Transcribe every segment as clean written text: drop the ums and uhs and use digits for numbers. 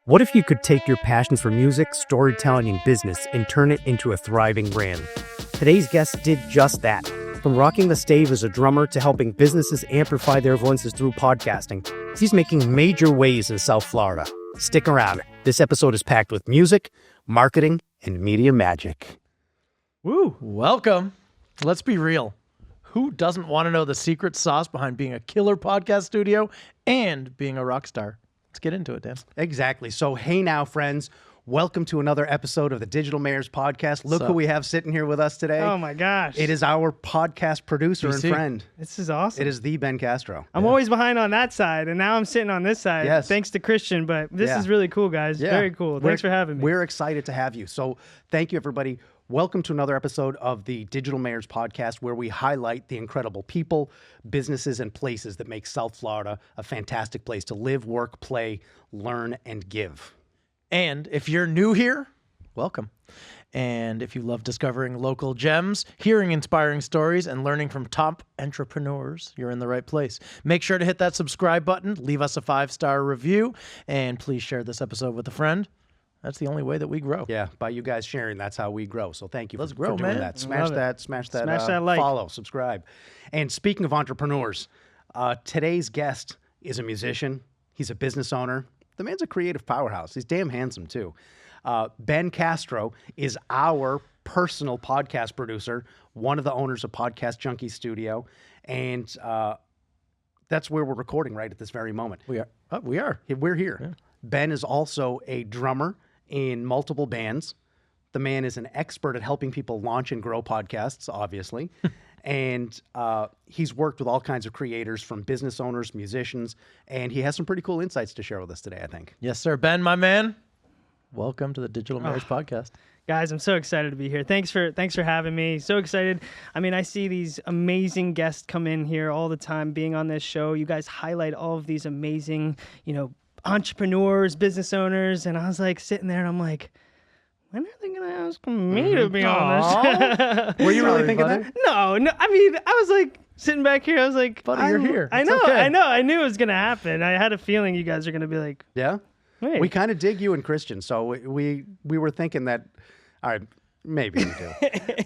What if you could take your passion for music, storytelling, and business and turn it into a thriving brand? Today's guest did just that. From rocking the stage as a drummer to helping businesses amplify their voices through podcasting, he's making major waves in South Florida. Stick around. This episode is packed with music, marketing, and media magic. Woo! Welcome. Let's be real. Who doesn't want to know the secret sauce behind being a killer podcast studio and being a rock star? Let's get into it, Dan. Exactly. So, hey now, friends. Welcome to another episode of the Digital Mayors Podcast. Look who we have sitting here with us today. Oh, my gosh. It is our podcast producer and friend. This is awesome. It is the Ben Castro. I'm always behind on that side, and now I'm sitting on this side. Yes. Thanks to Christian, but this is really cool, guys. Yeah. Very cool. Thanks for having me. We're excited to have you. So thank you, everybody. Welcome to another episode of the Digital Mayors Podcast, where we highlight the incredible people, businesses, and places that make South Florida a fantastic place to live, work, play, learn, and give. And if you're new here, welcome. And if you love discovering local gems, hearing inspiring stories, and learning from top entrepreneurs, you're in the right place. Make sure to hit that subscribe button, leave us a 5-star review, and please share this episode with a friend. That's the only way that we grow. Yeah, by you guys sharing, that's how we grow. So thank you Let's for grow, doing man. that. Smash that like. follow, subscribe. And speaking of entrepreneurs, today's guest is a musician. He's a business owner. The man's a creative powerhouse. He's damn handsome, too. Ben Castro is our personal podcast producer, one of the owners of Podcast Junkeez Studios, and that's where we're recording right at this very moment. We are. Oh, we are. We're here. Yeah. Ben is also a drummer in multiple bands. The man is an expert at helping people launch and grow podcasts, obviously. And he's worked with all kinds of creators, from business owners, musicians, and he has some pretty cool insights to share with us today, I think. Yes, sir. Ben, my man. Welcome to the Digital Mayors Podcast. Guys, I'm so excited to be here. Thanks for having me. So excited. I mean, I see these amazing guests come in here all the time being on this show. You guys highlight all of these amazing, entrepreneurs, business owners, and I was like sitting there and I'm like, when are they going to ask me to be on this? Were you really thinking that? No. I mean, I was like sitting back here. I was like, buddy, you're here. I It's know. okay. I know. I knew it was going to happen. I had a feeling you guys are going to be like, Yeah? hey. We kind of dig you and Christian, so we were thinking that, all right, maybe we do.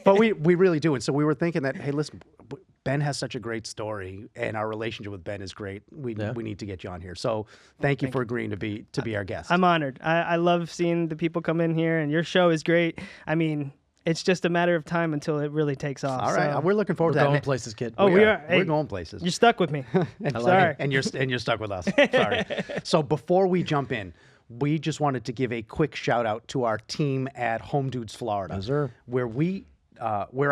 But we really do. And so we were thinking that, hey, listen, Ben has such a great story, and our relationship with Ben is great. We need to get you on here. So thank you for agreeing to be our guest. I'm honored. I love seeing the people come in here, and your show is great. I mean, it's just a matter of time until it really takes off. All right, so. we're looking forward We're to going that. places, kid. Oh, we are. Hey, We're going places. You're stuck with me. Sorry. And you're stuck with us. Sorry. So before we jump in, we just wanted to give a quick shout out to our team at Home Dudes Florida, Yes, sir. where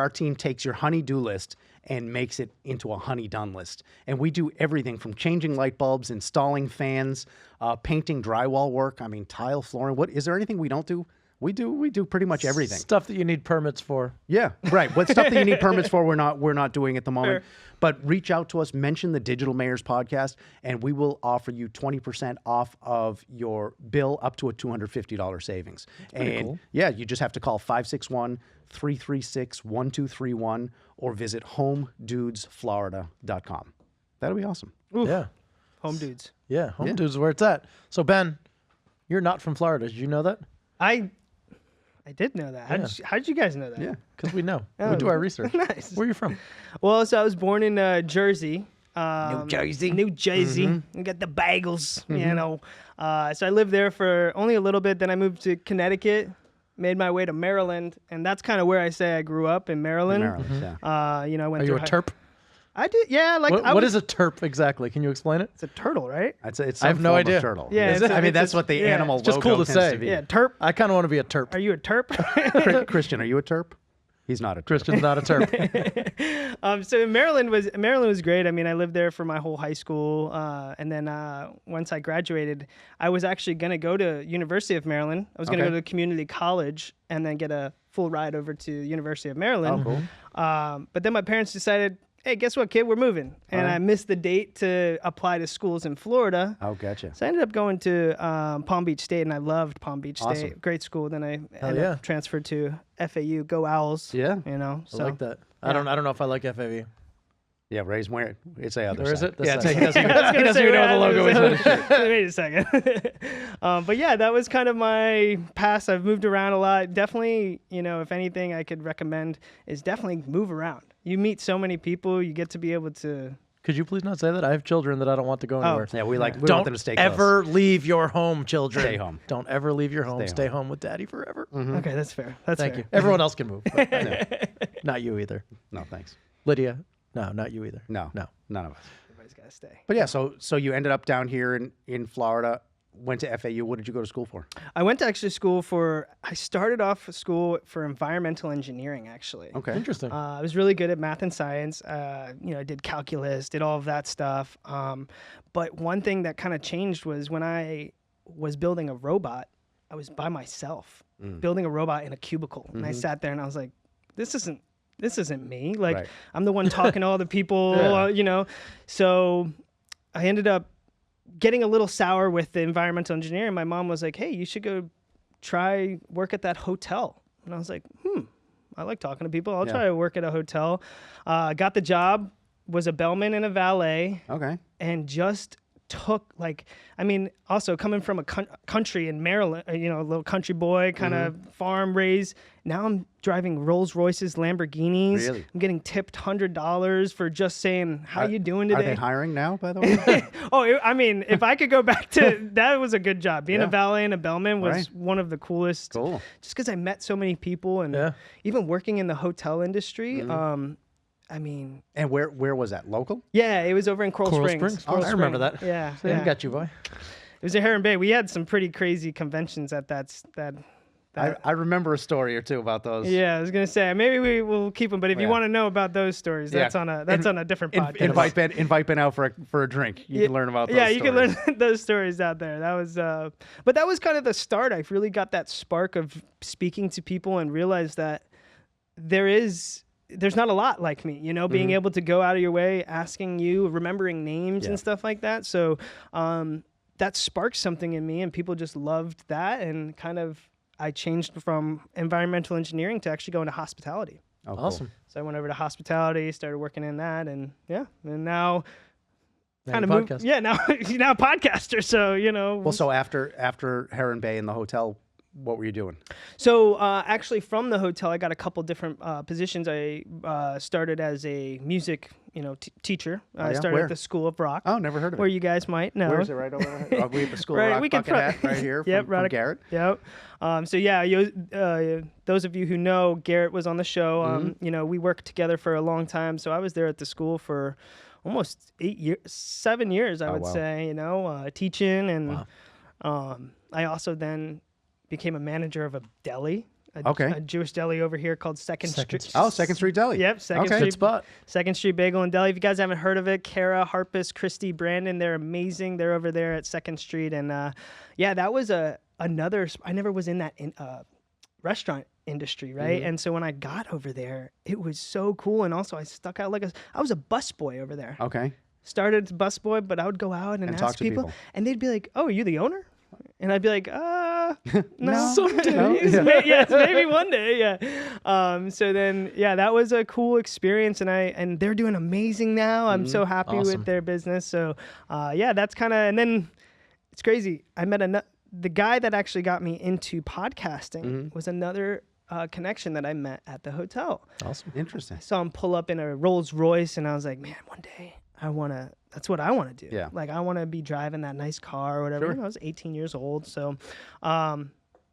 our team takes your honey-do list and makes it into a honey-done list. And we do everything from changing light bulbs, installing fans, painting drywall work. I mean, tile flooring. What is there anything we don't do? We do pretty much everything. Stuff that you need permits for. Yeah, right. What stuff that you need permits for, we're not doing at the moment. Sure. But reach out to us, mention the Digital Mayors Podcast, and we will offer you 20% off of your bill, up to a $250 savings. And cool. Yeah, you just have to call 561-336-1231 or visit homedudesflorida.com. That'll be awesome. Oof. Yeah. Home Dudes. Yeah. Home Dudes is where it's at. So, Ben, you're not from Florida. Did you know that? I did know that. How did you guys know that? Yeah. Because we know. We do our research. Nice. Where are you from? Well, so I was born in Jersey. New Jersey. Mm-hmm. We got the bagels, So I lived there for only a little bit. Then I moved to Connecticut, made my way to Maryland. And that's kind of where I say I grew up, in Maryland. Yeah. I went Are you a terp? I did, yeah. What is a terp exactly? Can you explain it? It's a turtle, right? It's some I have no form idea. of turtle. Yeah, I mean, that's what the animal It's just logo cool to tends say. be. Yeah, terp. I kind of want to be a terp. Are you a terp? Christian, are you a terp? He's not a terp. Christian's not a terp. So Maryland was great. I mean, I lived there for my whole high school, and then once I graduated, I was actually going to go to University of Maryland. I was going to go to community college and then get a full ride over to University of Maryland. Oh, cool. But then my parents decided, hey, guess what, kid? We're moving. And I missed the date to apply to schools in Florida. Oh, gotcha. So I ended up going to Palm Beach State, and I loved Palm Beach State. Awesome. Great school. Then I ended up transferred to FAU. Go Owls. Yeah. So I like that. I don't know if I like FAU. Yeah, Ray's wearing it's the other Or is side. it? This Yeah, side. he doesn't I was he gonna doesn't say, even know the logo is on his shirt. Wait a second. But yeah, that was kind of my past. I've moved around a lot. Definitely, if anything I could recommend is definitely move around. You meet so many people. You get to be able to. Could you please not say that? I have children that I don't want to go anywhere. Yeah, we want Don't them to stay close. ever leave your home, children. Stay home. Don't ever leave your home. Stay home. home with daddy forever. Okay, that's fair. That's Thank fair. you. Everyone else can move. But not you either. No, thanks. Lydia, no, not you either. No, No. none of us. Everybody's gotta stay. But yeah, so you ended up down here in Florida. Went to FAU. What did you go to school for? I went to actually school I started off school for environmental engineering, actually. Okay. Interesting. I was really good at math and science. I did calculus, did all of that stuff. But one thing that kind of changed was when I was building a robot, I was by myself, building a robot in a cubicle. And I sat there and I was like, this isn't me. Like, Right. I'm the one talking to all the people, So I ended up getting a little sour with the environmental engineering. My mom was like, hey, you should go try work at that hotel. And I was like, I like talking to people. I'll try to work at a hotel. Got the job, was a bellman and a valet, Okay. and just took also coming from a country in Maryland, a little country boy, kind of farm raised. Now I'm driving Rolls Royces, Lamborghinis. Really? I'm getting tipped $100 for just saying, how you doing today? Are they hiring now, by the way? If I could go back to that, was a good job. Being a valet and a bellman was Right. one of the coolest. Cool. Just because I met so many people, and even working in the hotel industry. And where was that? Local? Yeah, it was over in Coral Springs. Oh, I remember that. Yeah, I got you, boy. It was in Heron Bay. We had some pretty crazy conventions at that. I remember a story or two about those. Yeah, I was gonna say maybe we will keep them, but if you want to know about those stories, that's on a different podcast. Invite Ben out for a drink. You can learn about those. Yeah, you can stories. learn those stories out there. That was, but that was kind of the start. I really got that spark of speaking to people and realized that there's not a lot like me, being able to go out of your way, asking you, remembering names and stuff like that. So that sparked something in me, and people just loved that, and kind of I changed from environmental engineering to actually going to hospitality. Oh, cool. Awesome. So I went over to hospitality, started working in that, and now kind of you moved. podcast. Yeah, now now podcaster. So Well, so after Heron Bay and the hotel, what were you doing? So actually, from the hotel, I got a couple different positions. I started as a music, teacher. I started Where? at the School of Rock. Oh, never heard of where it. you guys might know. Where is it? Right over there. We have the School Right, of Rock we could bucket hat right here Yep, from Garrett. Yep. So yeah, those of you who know, Garrett was on the show. We worked together for a long time. So I was there at the school for almost 7 years, I would wow. say. Teaching, and I also then became a manager of a deli. A Jewish deli over here called Second Street. Oh, Second Street Deli. Yep, Second Okay. Street. Good spot. Second Street Bagel and Deli. If you guys haven't heard of it, Kara, Harpus, Christy, Brandon, they're amazing. They're over there at Second Street. And that was another, I never was in that restaurant industry, right? And so when I got over there, it was so cool. And also I stuck out I was a busboy over there. Okay. Started as busboy, but I would go out and talk ask to people. people. And they'd be like, oh, are you the owner? And I'd be like, no. Someday. No? Yes, maybe one day. Yeah. So then, that was a cool experience, and they're doing amazing now. I'm so happy Awesome. with their business. So, that's kind of, and then it's crazy. I met the guy that actually got me into podcasting was another connection that I met at the hotel. Awesome. Interesting. I saw him pull up in a Rolls Royce, and I was like, man, one day that's what I want to do. Yeah. Like, I want to be driving that nice car or whatever. Sure. I was 18 years old. So,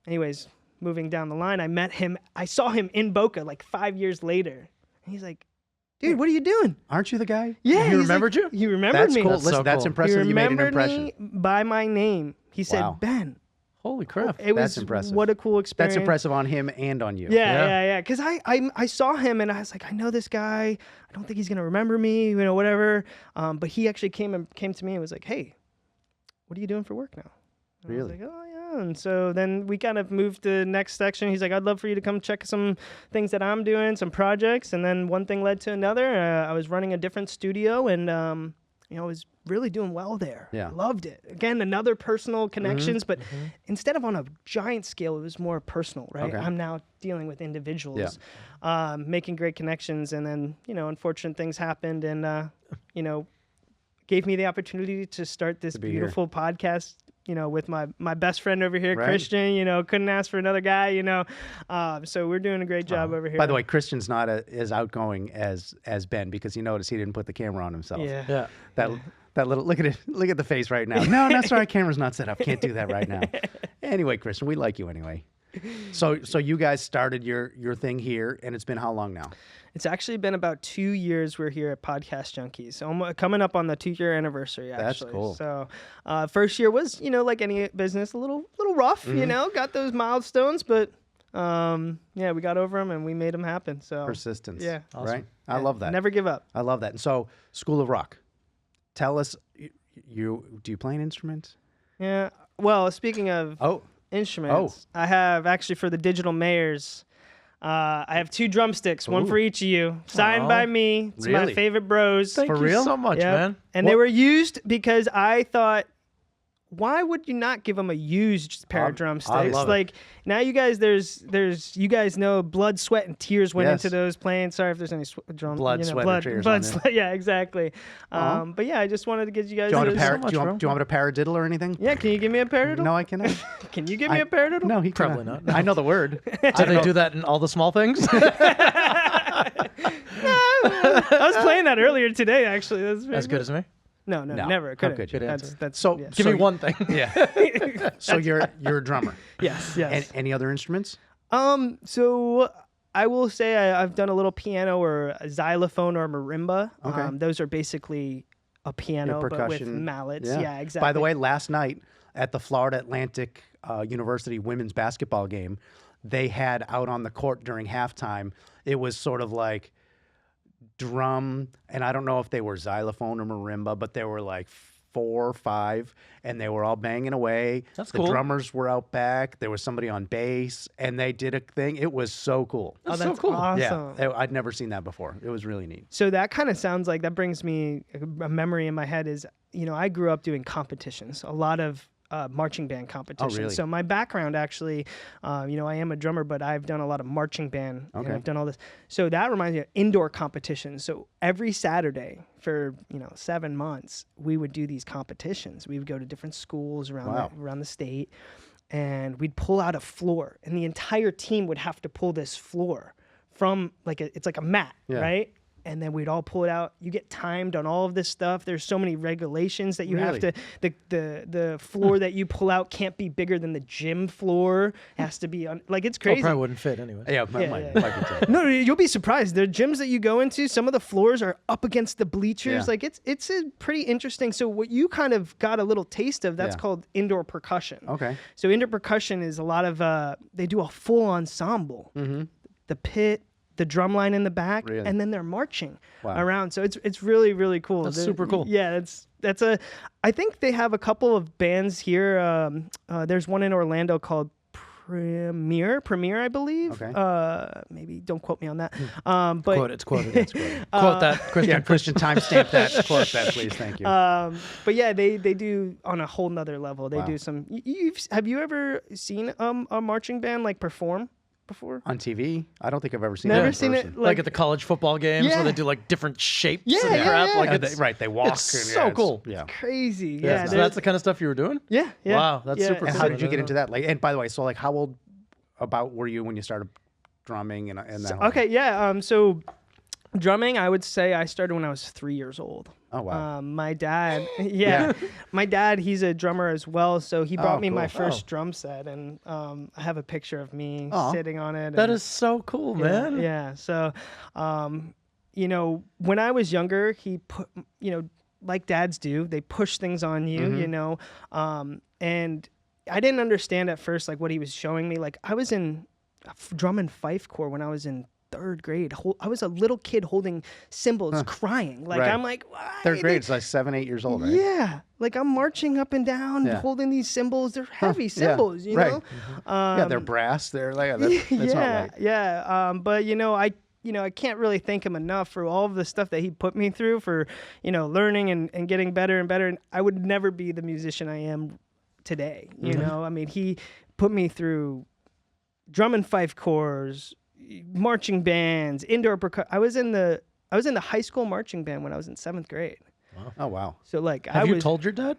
anyways, moving down the line, I met him. I saw him in Boca like 5 years later. And he's like, dude, what are you doing? Aren't you the guy? Yeah. He he's remembered like, you? He remembered That's me. cool. That's Listen, so that's cool. impressive. He You made an remembered impression. me by my name. He said, Wow. Ben. Holy crap. It That's was impressive. What a cool experience. That's impressive on him and on you. Yeah. Because I saw him and I was like, I know this guy. I don't think he's gonna remember me, whatever. But he actually came to me and was like, hey, what are you doing for work now? And Really? I was like, oh yeah. And so then we kind of moved to the next section. He's like, I'd love for you to come check some things that I'm doing, some projects. And then one thing led to another. I was running a different studio, and I was really doing well there. Yeah. Loved it. Again, another personal connections, but instead of on a giant scale, it was more personal, right? Okay. I'm now dealing with individuals, making great connections, and then, unfortunate things happened, and gave me the opportunity to start this beautiful podcast, with my best friend over here, Right. Christian. Couldn't ask for another guy, so we're doing a great job over here. By the way, Christian's not as outgoing as Ben, because you notice he didn't put the camera on himself. Yeah. That little look at the face right now. No, that's right. Camera's not set up. Can't do that right now. Anyway, Christian, we like you anyway. So you guys started your thing here, and it's been how long now? It's actually been about 2 years we're here at Podcast Junkeez. So I'm coming up on the 2-year anniversary, actually. That's cool. So first year was, like any business, a little rough, got those milestones, but we got over them and we made them happen. So Persistence. Yeah. Awesome. Right? I love that. Never give up. I love that. And so, School of Rock, tell us, do you play an instrument? Yeah. Well, speaking of instruments, I have actually for the Digital Mayors, I have 2 drumsticks, one for each of you, signed by me. It's my favorite bros. Thank you so much, man. And they were used because I thought, why would you not give them a used pair of drumsticks? I love like now, you guys, there's you guys know blood, sweat, and tears went into those playing. Sorry if there's any blood, sweat, and tears. Blood, sweat. Yeah, exactly. But yeah, I just wanted to get you guys. Do you want a paradiddle or anything? Yeah, can you give me a paradiddle? No, I cannot. Can you give me a paradiddle? No, he Probably cannot. not. I know the word. Do they do that in all the small things? I was playing that earlier today, actually. As good as me? No, never. Couldn't. Good job. That's So yeah. Give me one thing. Yeah. So you're a drummer. Yes. And any other instruments? So I will say I've done a little piano or a xylophone or marimba. Okay. Those are basically a piano but with percussion. mallets. Yeah, exactly. By the way, last night at the Florida Atlantic University women's basketball game, they had out on the court during halftime, it was sort of like drum, and I don't know if they were xylophone or marimba, but there were like 4 or 5, and they were all banging away. That's the cool. drummers were out back. There was somebody on bass, and they did a thing. It was so cool. that's so cool. Awesome. Yeah, I'd never seen that before. It was really neat. So that kind of sounds like, that brings me a memory in my head is, I grew up doing competitions, a lot of marching band competitions. really? So my background actually, I am a drummer, but I've done a lot of marching band. Okay. I've done all this. So that reminds me of indoor competitions. So every Saturday for 7 months, we would do these competitions. We would go to different schools around the state, and we'd pull out a floor, and the entire team would have to pull this floor from it's like a mat, right? And then we'd all pull it out. You get timed on all of this stuff. There's so many regulations that you have to. The floor that you pull out can't be bigger than the gym floor. It has to be it's crazy. Probably wouldn't fit anyway. Yeah, might be tough. No, you'll be surprised. The gyms that you go into, some of the floors are up against the bleachers. Yeah. It's a pretty interesting. So what you kind of got a little taste of, that's called indoor percussion. Okay. So indoor percussion is a lot of they do a full ensemble. Mm-hmm. The pit, the drum line in the back, and then they're marching around. So it's really, really cool. That's super cool. Yeah, I think they have a couple of bands here. There's one in Orlando called Premier, I believe. Okay. Maybe don't quote me on that. But It's quoted. Quote that, Christian. Yeah, Christian, timestamp that. Quote that, please. Thank you. but yeah, they do on a whole nother level. They do some. Have you ever seen a marching band perform before? On TV? I don't think I've ever seen Never that in seen person. it. Like at the college football games where they do different shapes and crap. They walk. It's and, so cool. Yeah. Crazy. Yeah. So that's the kind of stuff you were doing? Yeah. Wow, that's super And cool. how did you get into that? And by the way, so how old about were you when you started drumming and that? Okay, yeah. So drumming, I would say I started when I was 3 years old. Oh wow. My dad, my dad, he's a drummer as well. So he brought me my first drum set, and I have a picture of me sitting on it. That is so cool, man. Yeah. So, when I was younger, he put, like dads do, they push things on you, and I didn't understand at first, what he was showing me. I was in drum and fife corps when I was in 3rd grade. I was a little kid holding cymbals, crying. I'm like, why? 3rd grade is 7, 8 years old, right? Yeah. I'm marching up and down, holding these cymbals. They're heavy cymbals, you know? Yeah, they're brass. They're that's not right. Yeah. But, I can't really thank him enough for all of the stuff that he put me through for, learning and getting better and better. And I would never be the musician I am today. You know, I mean, he put me through drum and fife corps, marching bands, indoor percussion. I was in the I was in the high school marching band when I was in 7th grade. Oh, wow. So like, Have you told your dad?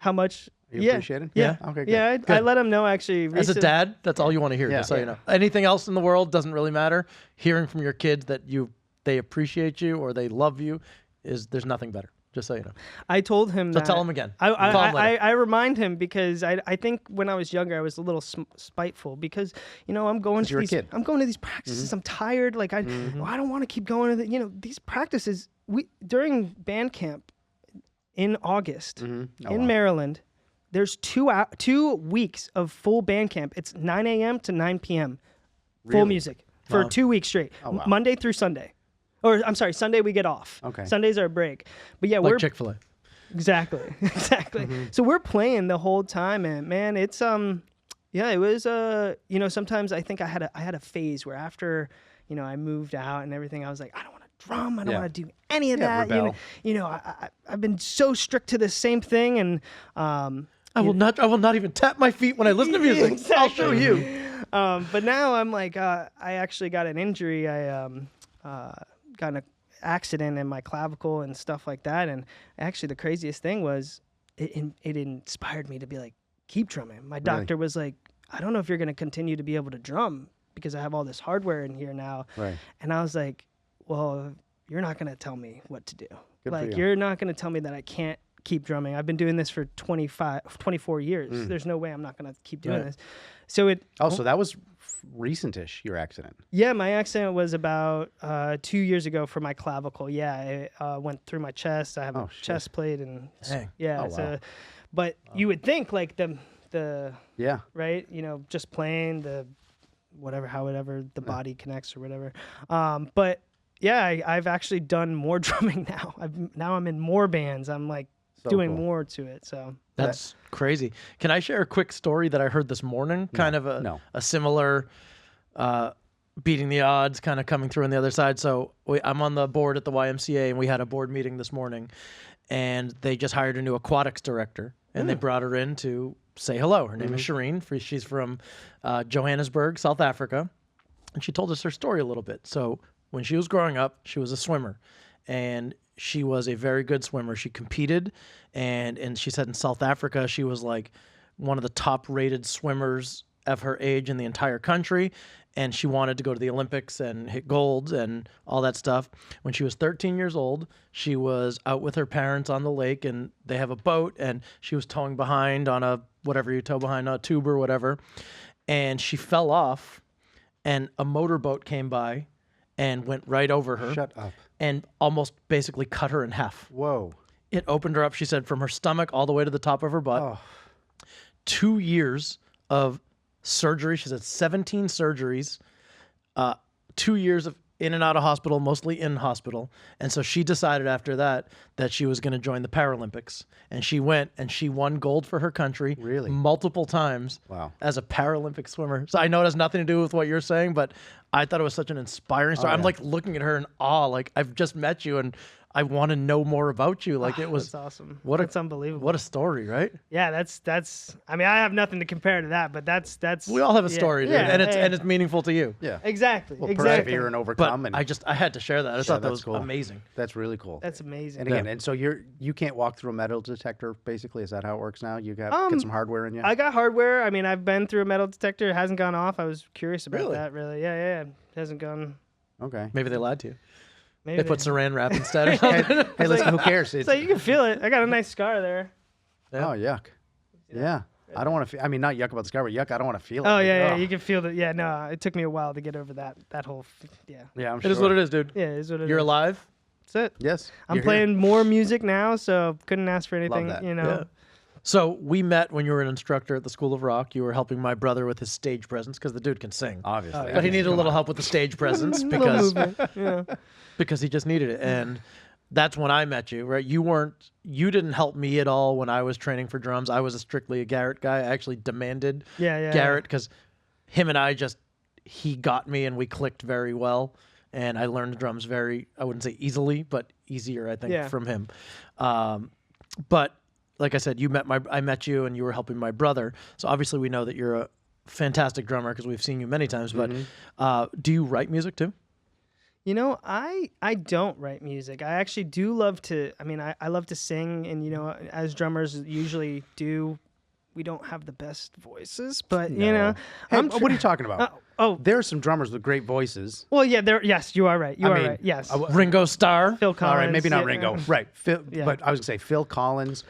how much? You appreciate it? Yeah. Okay, good. Yeah, I let him know actually. As a dad, that's all you want to hear. Yeah. Just so you know, anything else in the world doesn't really matter. Hearing from your kids that they appreciate you or they love you there's nothing better. Just so you know. I told him So that. tell him again. I remind him because I think when I was younger I was a little spiteful because I'm going to these practices. I'm tired. Like I don't want to keep going to these practices. During band camp in August in Maryland, there's 2 weeks of full band camp. It's 9 a.m. to 9 p.m. Full music for 2 weeks straight, Monday through Sunday. Or I'm sorry, Sunday we get off. Okay. Sunday's our break. But yeah, like Chick-fil-A. Exactly. So we're playing the whole time, and man, it's it was sometimes I think I had a phase where after I moved out and everything, I was like, I don't want to drum, I don't want to do any of that. Rebel. I've been so strict to the same thing, and I will not even tap my feet when I listen to music. Exactly. I'll show you. But now I'm like, I actually got an injury. I got in an accident in my clavicle and stuff like that. And actually, the craziest thing was it inspired me to be like, keep drumming. My doctor was like, I don't know if you're going to continue to be able to drum because I have all this hardware in here now. Right. And I was like, well, you're not going to tell me what to do. You're not going to tell me that I can't keep drumming. I've been doing this for 24 years. There's no way I'm not going to keep doing this. So so that was recent-ish, your accident. Yeah, my accident was about 2 years ago for my clavicle. Yeah, it went through my chest. I have a chest plate, and but you would think like the right, just playing the however the body connects or whatever. But yeah, I've actually done more drumming now. I'm in more bands. I'm like doing more to it. So that's crazy. Can I share a quick story that I heard this morning? Kind of a similar beating the odds, kind of coming through on the other side. So I'm on the board at the YMCA, and we had a board meeting this morning, and they just hired a new aquatics director, and they brought her in to say hello. Her name is Shireen. She's from Johannesburg, South Africa, and she told us her story a little bit. So when she was growing up, she was a swimmer, and she was a very good swimmer. She competed, and she said in South Africa, she was like one of the top-rated swimmers of her age in the entire country, and she wanted to go to the Olympics and hit gold and all that stuff. When she was 13 years old, she was out with her parents on the lake, and they have a boat, and she was towing behind on a whatever you tow behind, a tube or whatever, and she fell off, and a motorboat came by and went right over her. Shut up. And almost basically cut her in half. Whoa. It opened her up, she said, from her stomach all the way to the top of her butt. Oh. 2 years of surgery. She said 17 surgeries, 2 years of in and out of hospital, mostly in hospital. And so she decided after that she was going to join the Paralympics. And she went and she won gold for her country multiple times as a Paralympic swimmer. So I know it has nothing to do with what you're saying, but I thought it was such an inspiring story. I'm like looking at her in awe. Like, I've just met you and I want to know more about you. Like, it was that's awesome. That's unbelievable. What a story, right? Yeah, that's. I mean, I have nothing to compare to that, but that's. We all have a story, dude, and it's meaningful to you. Yeah, exactly. Well, persevere and overcome. But I had to share that. I thought that was cool. Amazing. That's really cool. That's amazing. And again, and so you can't walk through a metal detector. Basically, is that how it works now? You got get some hardware in you. I got hardware. I mean, I've been through a metal detector. It hasn't gone off. I was curious about that. Really? Yeah. It hasn't gone. Okay. Maybe they lied to you. Maybe they put saran wrap instead or something. Hey, listen, who cares? It's like you can feel it. I got a nice scar there. Yeah. Oh, yuck. Yeah. I don't want to feel, I mean, not yuck about the scar, but yuck, I don't want to feel it. Oh, yeah, you can feel it. Yeah, no, it took me a while to get over that whole, Yeah, I'm sure. It is what it is, dude. Yeah, it is what it is. You're alive? That's it. Yes. I'm playing more music now, so couldn't ask for anything, Love that. Yeah. So we met when you were an instructor at the School of Rock. You were helping my brother with his stage presence because the dude can sing. Obviously. But he needed a little help with the stage presence because he just needed it. And that's when I met you, right? You didn't help me at all when I was training for drums. I was strictly a Garrett guy. I actually demanded Garrett because him and he got me and we clicked very well. And I learned drums I wouldn't say easily, but easier, I think, from him. But like I said, I met you and you were helping my brother. So obviously we know that you're a fantastic drummer because we've seen you many times. But do you write music too? You know, I don't write music. I actually do love to. I mean, I love to sing, and you know, as drummers usually do, we don't have the best voices, but you know, Hey, what are you talking about? There are some drummers with great voices. Well, yeah, yes, you are right. You are mean, right. Yes, Ringo Starr. Phil Collins. All right, maybe not yeah. Ringo. Right, Phil, Yeah. but I was gonna say Phil Collins.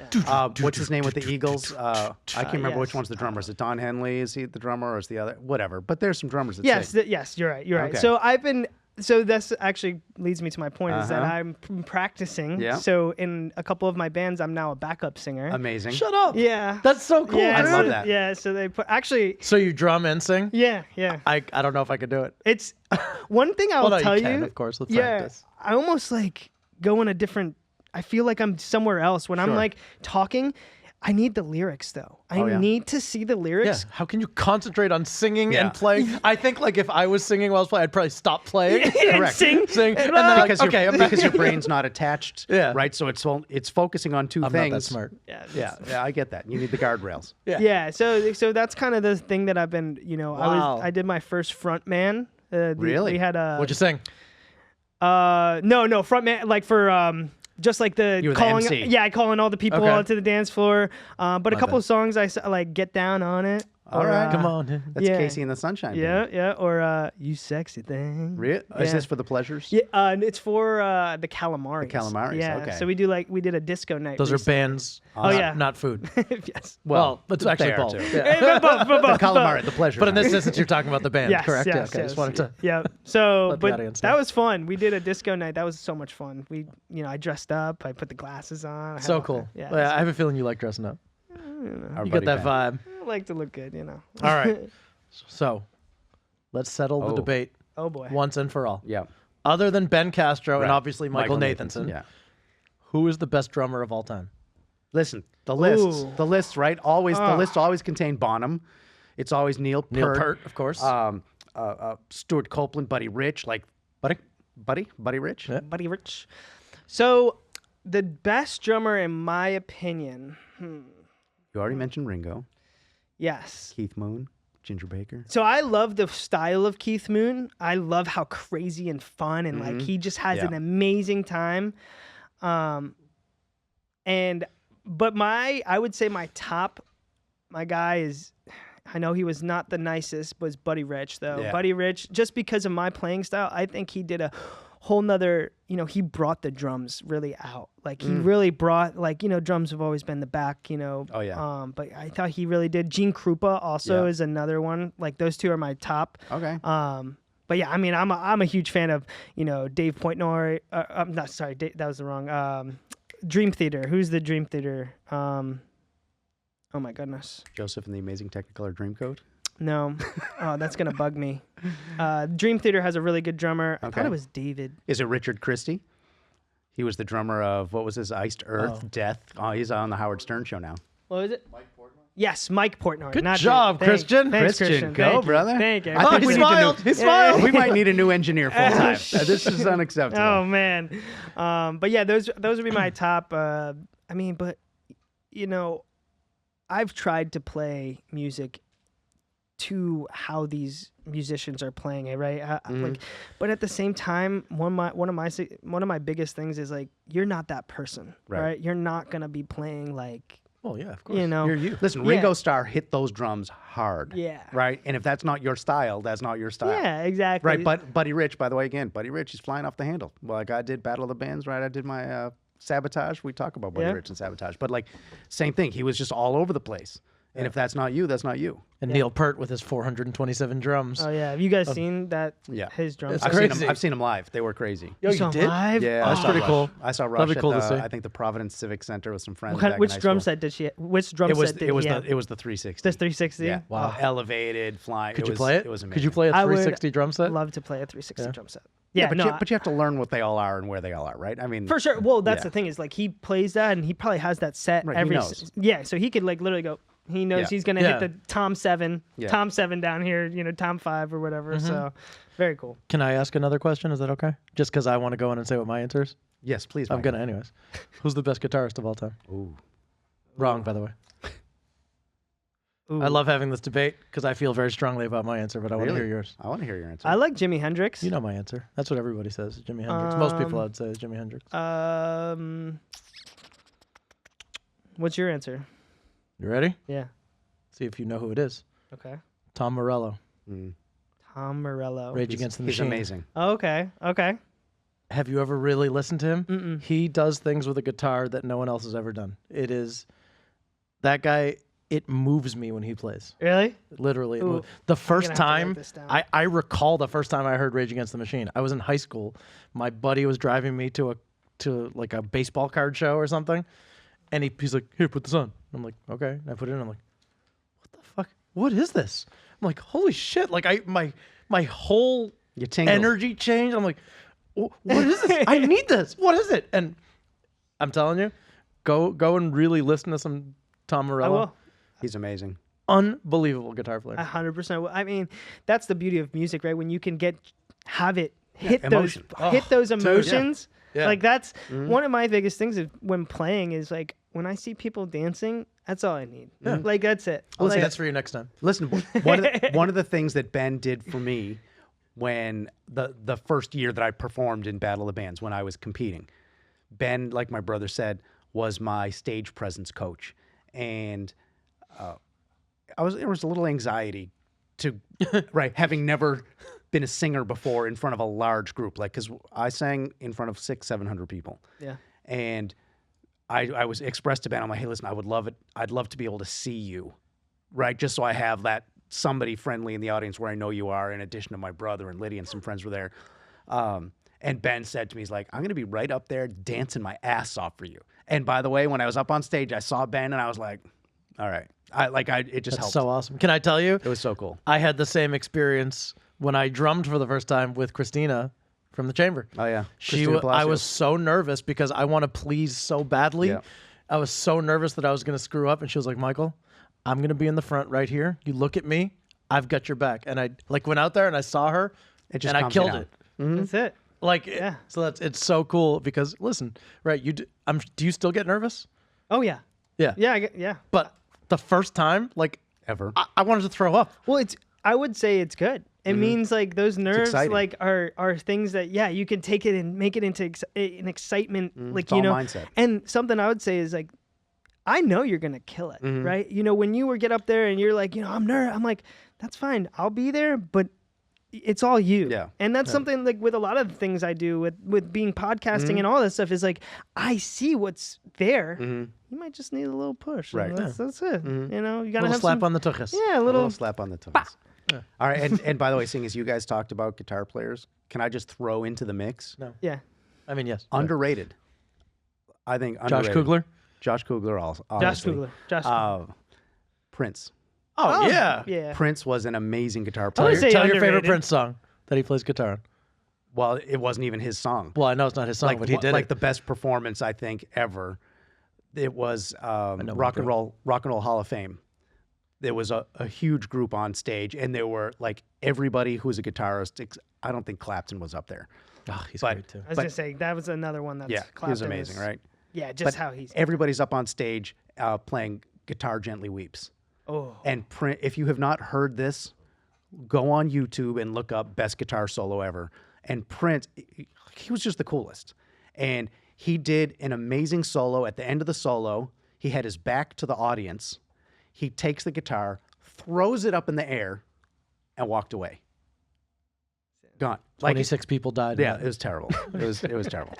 What's his name with the Eagles? I can't remember which yes. one's the drummer. Is it Don Henley? Is he the drummer, or is the other? Whatever. But there's some drummers that Yes, sing. yes, you're right. You're right. Okay. So I've been. So this actually leads me to my point is that Uh-huh. I'm practicing. Yeah. So in a couple of my bands, I'm now a backup singer. Amazing. Shut up. Yeah. That's so cool. Yeah, I so- love that. Yeah. So they put actually. So you drum and sing? Yeah. I don't know if I could do it. It's one thing I will Well, no, tell you can, of course, with practice. I almost like go in a different. I feel like I'm somewhere else when I'm Sure. like talking. I need the lyrics though. I Oh, yeah. need to see the Yeah. lyrics. How can you concentrate on singing Yeah. and playing? I think like if I was singing while I was playing, I'd probably stop playing. And Correct. sing. Sing. And then like, Because okay, I'm back. because your brain's not attached. Yeah. Right. So it's focusing on two I'm things. not that smart. Yeah. Yeah, I get that. You need the guardrails. Yeah. So that's kind of the thing that I've been. You know, Wow. I did my first front man. Really? We had a. What'd you sing? No front man like for just like the You were the calling. MC. Yeah, calling all the people Okay. out to the dance floor. But a couple that. of songs like Get Down on It. All or, right. Come on. That's yeah. Casey and the Sunshine Band. Yeah, or You Sexy Thing. Is Yeah. this for the pleasures? Yeah, it's for the Calamaris. The Calamaris, Yeah, okay. so we did a disco night. Those are recently. bands. Oh, yeah. Not food. Yes. Well, it's actually they are both. too. Yeah. Both. The calamari, the pleasure. But in night. this instance, you're talking about the band, Yes, correct? yes, Yeah. Okay. I just yes. wanted to. Yeah. So, Let the but audience that know. was fun. We did a disco night. That was so much fun. I dressed up. I put the glasses on. I had So all- cool. Yeah. Well, I have a feeling you like dressing up. Our You buddy get that Ben. vibe. I like to look good, you know. All right. So, let's settle the Oh. debate Oh boy. once and for all. Yeah. Other than Ben Castro and Right. obviously Michael Nathanson, Yeah. who is the best drummer of all time? Listen, the Ooh. lists, right? Always the lists always contain Bonham. It's always Neil Peart, of course. Stuart Copeland, Buddy Rich, like Buddy Rich. Yeah. Buddy Rich. So, the best drummer, in my opinion, You already mentioned Ringo, yes. Keith Moon, Ginger Baker. So I love the style of Keith Moon. I love how crazy and fun and like he just has Yeah. an amazing time. But I would say my guy is, I know he was not the nicest, was Buddy Rich though. Yeah. Buddy Rich, just because of my playing style, I think he did a whole nother, he brought the drums really out. Like he really brought, like, drums have always been the back, Oh, yeah. but I thought he really did. Gene Krupa also Yeah. is another one. Like those two are my top. Okay. But yeah, I mean, I'm a huge fan of, Dave Portnoy. I'm not sorry, that was the wrong. Dream Theater. Who's the Dream Theater? Oh my goodness. Joseph and the Amazing Technicolor Dreamcoat. No. Oh, that's gonna bug me. Dream Theater has a really good drummer. I thought Okay. it was David. Is it Richard Christie? He was the drummer of what was his Iced Earth, Death. Oh, he's on the Howard Stern show now. What was it? Mike Portnoy. Yes, Mike Portnoy. Good not job, Dave. Christian. Thanks, Christian, go, Thank you. brother. Thank you. I think he we need to smiled. He Yeah. smiled. We might need a new engineer full time. This is unacceptable. Oh man, but yeah, those would be my top. But I've tried to play music to how these musicians are playing it, right? But at the same time, one of my biggest things is like you're not that person, Right. right? You're not gonna be playing like Oh yeah, of course. know. You're you. Listen, Yeah. Ringo Starr hit those drums hard. Yeah. Right? And if that's not your style, that's not your style. yeah, exactly. Right, but Buddy Rich, by the way, Buddy Rich, he's flying off the handle. Like I did Battle of the Bands, right? I did my Sabotage. We talk about Buddy Yeah. Rich and Sabotage. But like, same thing. He was just all over the place. And if that's not you, that's not you. And Neil Peart with his 427 drums. Oh yeah, have you guys seen that? Yeah. His drums. It's I've crazy. seen them live. They were crazy. Yo, You saw you him did? live? Yeah, Oh, I That's saw pretty Rush. cool. I saw Rush That'd be at cool to the, see. I think the Providence Civic Center with some friends. Which drum set did she? Which drum It was set did it was he the have? it was the 360. This 360. Yeah. Wow. Elevated, flying. Could you was, play it? It was amazing. Could you play a I would 360 drum set? Love to play a 360 Yeah. drum set. Yeah, Yeah, but, no, you have to learn what they all are and where they all are, right? I mean, for sure. Well, that's Yeah. the thing is like he plays that and he probably has that set Right, he every. knows. Yeah, so he could like literally go. He knows Yeah. he's gonna Yeah. hit the Tom 7, Yeah. Tom 7 down here. Tom 5 or whatever. So very cool. Can I ask another question? Is that okay? Just because I want to go in and say what my answer is. yes, please. I'm Mike. gonna anyways. Who's the best guitarist of all time? Ooh. Wrong, by the way. Ooh. I love having this debate because I feel very strongly about my answer, but I want to Really? hear yours. I want to hear your answer. I like Jimi Hendrix. You know my answer. That's what everybody says, Jimi Hendrix. Most people I would say is Jimi Hendrix. What's your answer? You ready? Yeah. See if you know who it is. Okay. Tom Morello. Tom Morello. Rage Against the He's Machine. amazing. Okay. Have you ever really listened to him? Mm-mm. He does things with a guitar that no one else has ever done. It is that guy. It moves me when he plays. Really? Literally. Ooh, The I'm first gonna have to write time, this down. I recall the first time I heard Rage Against the Machine. I was in high school. My buddy was driving me to like a baseball card show or something. And he's like, here, put this on. I'm like, okay. And I put it in. I'm like, what the fuck? What is this? I'm like, holy shit. Like my whole You tingle. energy changed. I'm like, what is this? I need this. What is it? And I'm telling you, go and really listen to some Tom I Morello. will. He's amazing. Unbelievable guitar player. 100%. I mean, that's the beauty of music, right? When you can have it hit emotion. those emotions. Yeah. Like that's one of my biggest things when playing is like when I see people dancing, that's all I need. Like that's it. I'll say Like, that's for you next time. Listen, one of the things that Ben did for me when the first year that I performed in Battle of the Bands when I was competing, Ben, like my brother said, was my stage presence coach, and there was a little anxiety to right having never been a singer before in front of a large group, like because I sang in front of 600-700 people. Yeah. And I was expressed to Ben, I'm like, hey, listen, I would love it. I'd love to be able to see you, right? Just so I have that somebody friendly in the audience where I know you are, in addition to my brother and Lydia and some friends were there. And Ben said to me, he's like, I'm going to be right up there dancing my ass off for you. And by the way, when I was up on stage, I saw Ben and I was like, all right. It just That's helped. so awesome. Can I tell you? It was so cool. I had the same experience when I drummed for the first time with Christina from the Chamber. Oh, yeah. I was so nervous because I want to please so badly. Yeah. I was so nervous that I was going to screw up. And she was like, Michael, I'm going to be in the front right here. You look at me. I've got your back. And I went out there and I saw her and I calms you killed down. it. That's it. Yeah. So it's so cool because listen, right? Do you still get nervous? Oh yeah. Yeah. Yeah. But the first time, like Ever. I wanted to throw up. Well, I would say it's good. It means like those nerves exciting. like are things that you can take it and make it into an excitement, like it's all mindset. And something I would say is like, I know you're gonna kill it, right? When you get up there and you're like, I'm nervous. I'm like, that's fine. I'll be there, but it's all you. Yeah. And that's something like with a lot of things I do with being podcasting and all that stuff is like, I see what's there. You might just need a little push. Right. That's it. You gotta Little have slap some, on the tuchus. yeah, a A little. little slap on the tongue. All right. And by the way, seeing as you guys talked about guitar players, can I just throw into the mix? No. Yeah. I mean, yes. Underrated. I think Josh underrated. Kugler. Josh Kugler also. Josh Kugler. Prince. Oh, yeah. Yeah. Prince was an amazing guitar I would player. say Tell your favorite underrated. Prince song that he plays guitar on. Well, it wasn't even his song. Well, I know it's not his song, but he did like it. the best performance I think ever. It was know Rock and one Roll Hall of Fame. There was a huge group on stage, and there were like everybody who's a guitarist. I don't think Clapton was up there. Oh, he's but- great too. I was gonna say that was another one that's Yeah, he was Clapton amazing, right? Yeah, just how he's. Everybody's up on stage playing "Guitar Gently Weeps." Oh, And if you have not heard this, go on YouTube and look up "Best Guitar Solo Ever." And Prince, he was just the coolest. And he did an amazing solo. At the end of the solo, he had his back to the audience. He takes the guitar, throws it up in the air, and walked away. Gone. 26 people died. in Yeah, that. it was terrible. It was terrible.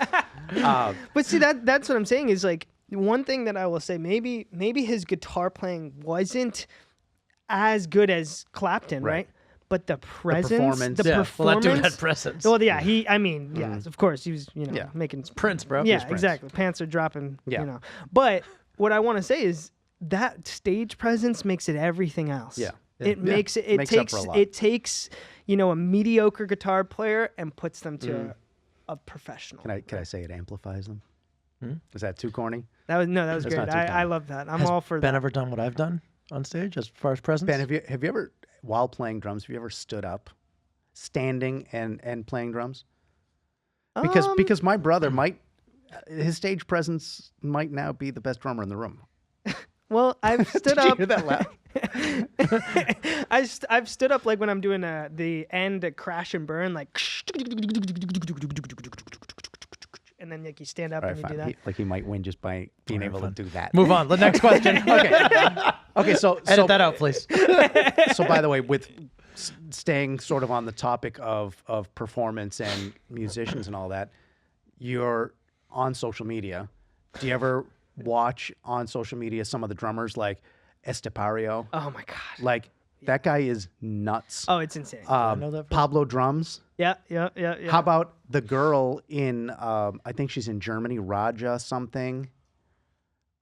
but see that's what I'm saying is like one thing that I will say maybe his guitar playing wasn't as good as Clapton, right? But the presence, performance. the Yeah, performance. well, that dude had presence. Well, yeah, of course, he was, Yeah. making Prince, bro. Yeah, Prince. exactly. Pants are dropping. Yeah. But what I want to say is that stage presence makes it everything else. Yeah. It makes it. It Makes up takes. for a lot. It takes. A mediocre guitar player and puts them to a professional. Can I say it amplifies them? Is that too corny? That was That's great. not too I funny. love that. I'm Has all for Ben that. ever done what I've done on stage as far as presence? Ben, have you ever, while playing drums, have you ever stood up, standing and playing drums? Because my brother his stage presence might now be the best drummer in the room. Well, I've stood Did you up. hear that laugh? I've stood up like when I'm doing the end crash and burn, like, and then like you stand up All and right, you do fine. that. He might win just by being able to do that. Move on. The next question. Okay. Okay, so Edit that out, please. So by the way, with staying sort of on the topic of performance and musicians and all that, you're on social media. Do you ever watch on social media some of the drummers like Estepario? Oh my god. Like that guy is nuts. Oh, it's insane. know that person. Pablo Drums. Yeah. How about the girl in I think she's in Germany, Raja something?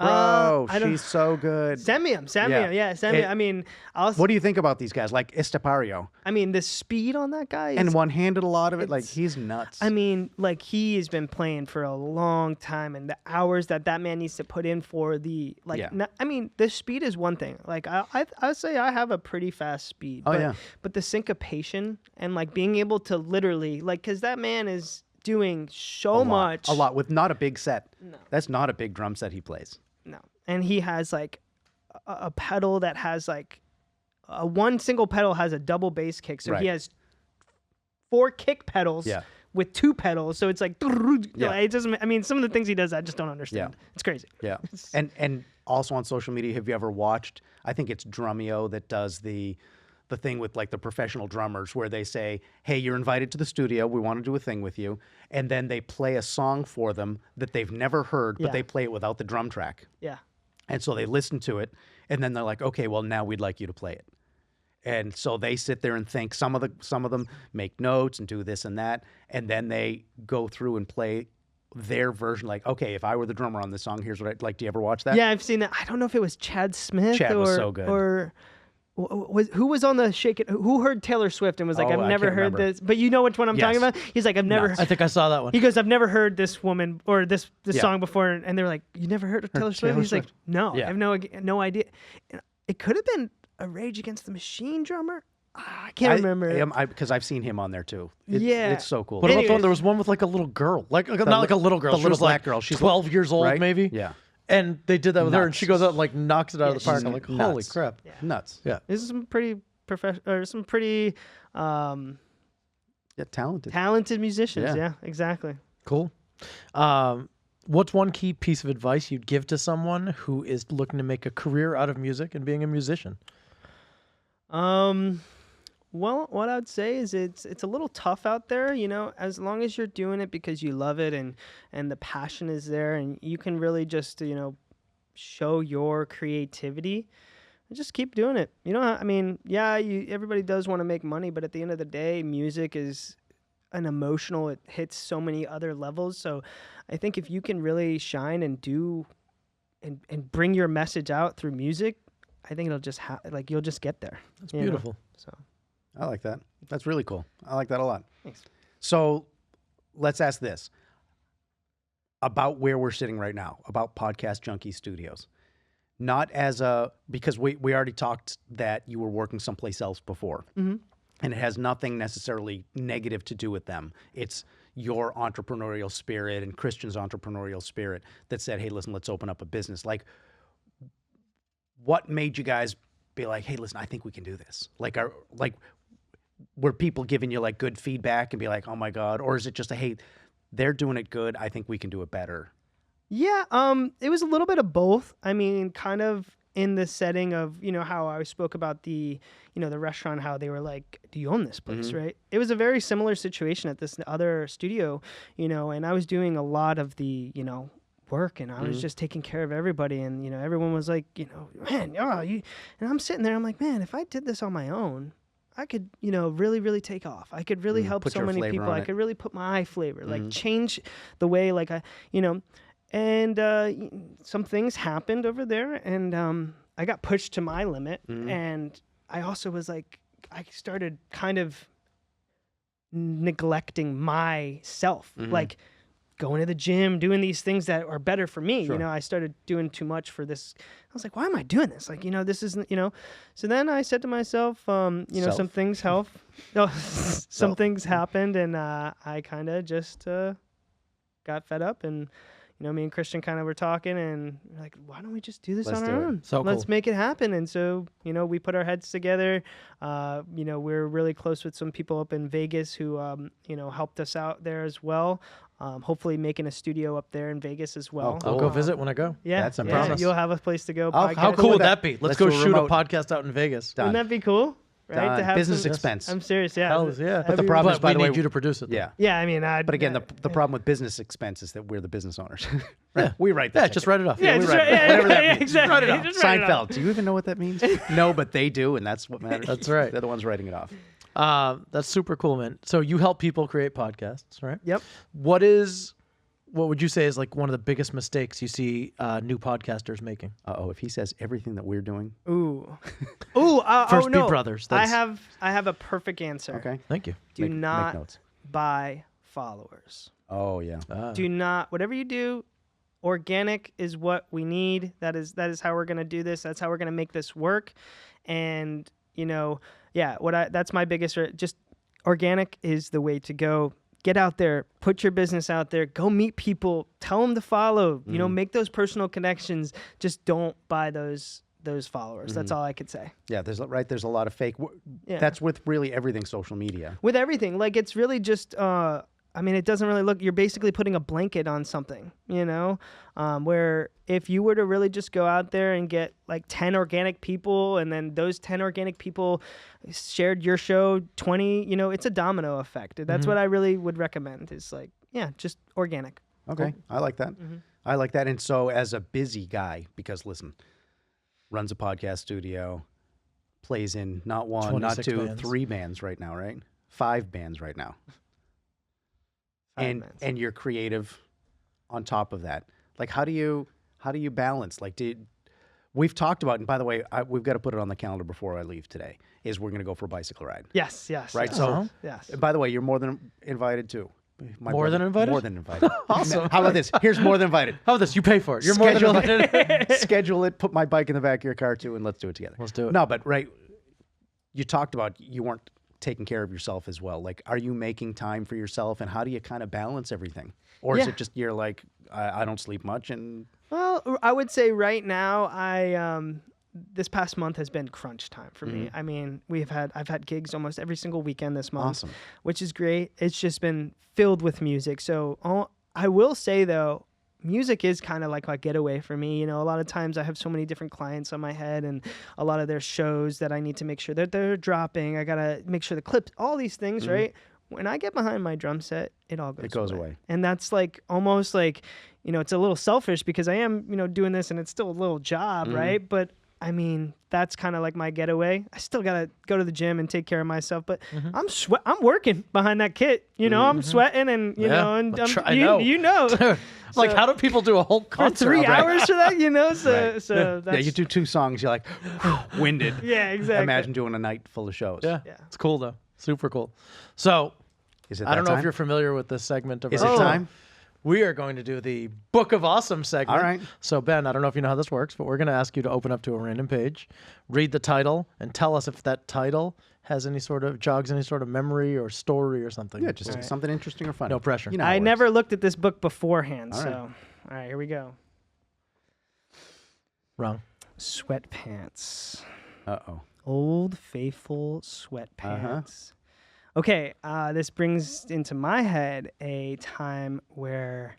Bro, I don't- she's so good. Send me him. Yeah, send me. I mean, What do you think about these guys like Estepario? I mean, the speed on that guy is And one-handed a lot of it, like it's- he's nuts. I mean, like he has been playing for a long time, and the hours that man needs to put in for the like. Yeah. I mean, the speed is one thing. Like I say I have a pretty fast speed. Oh, but, yeah. But the syncopation and like being able to literally like, because that man is doing so much. a lot with not a big set. No, that's not a big drum set he plays. No, and he has like a pedal that has like one single pedal has a double bass kick, so Right. he has 4 kick pedals. Yeah. With 2 pedals, so it's like Yeah. it doesn't. I mean, some of the things he does, I just don't understand. Yeah. It's crazy. Yeah, and also on social media, have you ever watched? I think it's Drumeo that does the thing with like the professional drummers where they say, "Hey, you're invited to the studio. We want to do a thing with you," and then they play a song for them that they've never heard, but Yeah. they play it without the drum track, Yeah. and so they listen to it, and then they're like, "Okay, well now we'd like you to play it." And so they sit there and think. Some of them make notes and do this and that, and then they go through and play their version. Like, okay, if I were the drummer on this song, here's what I'd like. Do you ever watch that? Yeah, I've seen that. I don't know if it was Chad Smith Chad or was so good. or who was on the Shake It. Who heard Taylor Swift and was like, Oh, "I've I never can't heard remember. this," but you know which one I'm talking Yes. about. He's like, "I've never." Nuts. I think I saw that one. He goes, "I've never heard this woman or this Yeah. song before," and they're like, "You never heard of Taylor Swift?" Taylor He's like, Swift. "No, Yeah. I have no idea." And it could have been a Rage Against the Machine drummer. I can't remember. Because I've seen him on there too. Yeah. It's so cool. What about the one? Anyways. There was one with like a little girl, like not like a little girl. the She little was like black girl. She's 12 years old, right? maybe. Yeah. And they did that with her, and Nuts. she goes out and like knocks it out of the Yeah, park. she's I'm like, nuts. holy crap! Nuts. Yeah. This is some pretty professional or some pretty Yeah, talented. talented musicians. Yeah. Yeah, exactly. Cool. What's one key piece of advice you'd give to someone who is looking to make a career out of music and being a musician? Well, what I'd say is it's a little tough out there, you know, as long as you're doing it because you love it and the passion is there and you can really just, you know, show your creativity and just keep doing it. You know, I mean, yeah, everybody does want to make money, but at the end of the day, music is an emotional, it hits so many other levels. So I think if you can really shine and do and bring your message out through music, I think it'll just like you'll just get there. That's you know? beautiful. So I like that. That's really cool. I like that a lot. Thanks. So let's ask this about where we're sitting right now, about Podcast Junkeez Studios. Not as because we already talked that you were working someplace else before. Mm-hmm. And it has nothing necessarily negative to do with them. It's your entrepreneurial spirit and Christian's entrepreneurial spirit that said, hey, listen, let's open up a business. Like, what made you guys be like, hey, listen, I think we can do this? Were people giving you like good feedback and be like, oh my God? Or is it just a, hey, they're doing it good, I think we can do it better? Yeah, it was a little bit of both. I mean, kind of in the setting of, you know, how I spoke about the, you know, the restaurant, how they were like, do you own this place, right? It was a very similar situation at this other studio, you know, and I was doing a lot of the, you know, work and I was just taking care of everybody. And, you know, everyone was like, you know, man, and I'm sitting there, I'm like, man, if I did this on my own, I could, you know, really, really take off. I could really help Put so your many flavor people. on I it. could really put my flavor, like change the way, like I, you know, and some things happened over there and I got pushed to my limit. And I also was like, I started kind of neglecting myself, like going to the gym, doing these things that are better for me. Sure. You know, I started doing too much for this. I was like, why am I doing this? Like, you know, this isn't, you know. So then I said to myself, you know, Self. some things help. Some things happened and I kind of just got fed up and, me and Christian kind of were talking, and we're like, why don't we just do this Let's on do our it. own? So Let's cool. make it happen. And so, we put our heads together. We're really close with some people up in Vegas who, helped us out there as well. Hopefully making a studio up there in Vegas as well. I'll go visit when I go. Yeah, That's a yeah, promise. you'll have a place to go. How How podcast. cool would with that be? Let's Let's go do a shoot remote. a podcast out in Vegas. Done. Wouldn't that be cool? Right? Done. To have Business some- expense. I'm serious. Yeah. Hell yeah. But the problem is, But by we the way, need you to produce it. Though. Yeah. Yeah, I mean, But again, the problem with business expense is that we're the business owners. Yeah. We write the Yeah, check. just write it off. Yeah, we just write write- it. yeah, Whatever that yeah, means. exactly. Write it off. Just write it off. Seinfeld. Do you even know what that means? No, but they do, and that's what matters. That's right. They're the ones writing it off. That's super cool, man. So you help people create podcasts, right? Yep. What would you say is like one of the biggest mistakes you see new podcasters making? If he says everything that we're doing, Ooh. First Beat no. Brothers, I that's- have a perfect answer. okay. Thank you. Do Make not notes. buy followers. Oh yeah. Do not, whatever you do, organic is what we need. That is how we're gonna do this. That's how we're gonna make this work. And that's my biggest. Just organic is the way to go. Get out there, put your business out there, go meet people, tell them to follow. Make those personal connections. Just don't buy those followers. That's all I could say. Yeah. There's a lot of fake. Yeah. That's with really everything social media. With everything, like it's really just. It doesn't really look. You're basically putting a blanket on something, where if you were to really just go out there and get like 10 organic people, and then those 10 organic people shared your show, 20, it's a domino effect. That's what I really would recommend. Is like, just organic. Okay. I like that. I like that. And so, as a busy guy, because listen, runs a podcast studio, plays in not one, not 26 two, bands. 3 bands right now, right? 5 bands right now. And you're creative on top of that. Like, how do you balance? Like, we've talked about, and by the way, we've got to put it on the calendar before I leave today, is we're going to go for a bicycle ride. Yes. Right. Yes. So, yes. by the way, you're more than invited too. More than invited? More than invited. Awesome. How about this? Here's more than invited. How about this? You pay for it. You're more than invited. Schedule it. Put my bike in the back of your car too, and let's do it together. Let's do it. No, but right, you talked about you weren't taking care of yourself as well. Like, are you making time for yourself, and how do you kind of balance everything? Or is Yeah. it just you're like, I don't sleep much, and Well, I would say right now, this past month has been crunch time for me. I mean, I've had gigs almost every single weekend this month, Awesome. which is great. It's just been filled with music. So I will say though, music is kind of like my getaway for me. A lot of times I have so many different clients on my head, and a lot of their shows that I need to make sure that they're dropping. I gotta make sure the clips, all these things, right? When I get behind my drum set, it all goes away. And that's like almost like, it's a little selfish because I am, doing this and it's still a little job, right? But I mean, that's kind of like my getaway. I still got to go to the gym and take care of myself, but I'm working behind that kit, I'm sweating and, Yeah, and I know. you know. Like, how do people do a whole For concert? 3 right? hours for that, so, Right. so that's, yeah, you do 2 songs, you're like winded. yeah, exactly. Imagine doing a night full of shows. Yeah. Yeah. It's cool though. Super cool. So Is it? I don't know that if you're time? familiar with this segment of Is our it show. time? We are going to do the Book of Awesome segment. All right. So, Ben, I don't know if you know how this works, but we're going to ask you to open up to a random page, read the title, and tell us if that title has jogs any sort of memory or story or something. Yeah, just something interesting or funny. No pressure. You know how I it works. never looked at this book beforehand, All right. so all right, here we go. Wrong. Sweatpants. Uh-oh. Old faithful sweatpants. Okay, this brings into my head a time where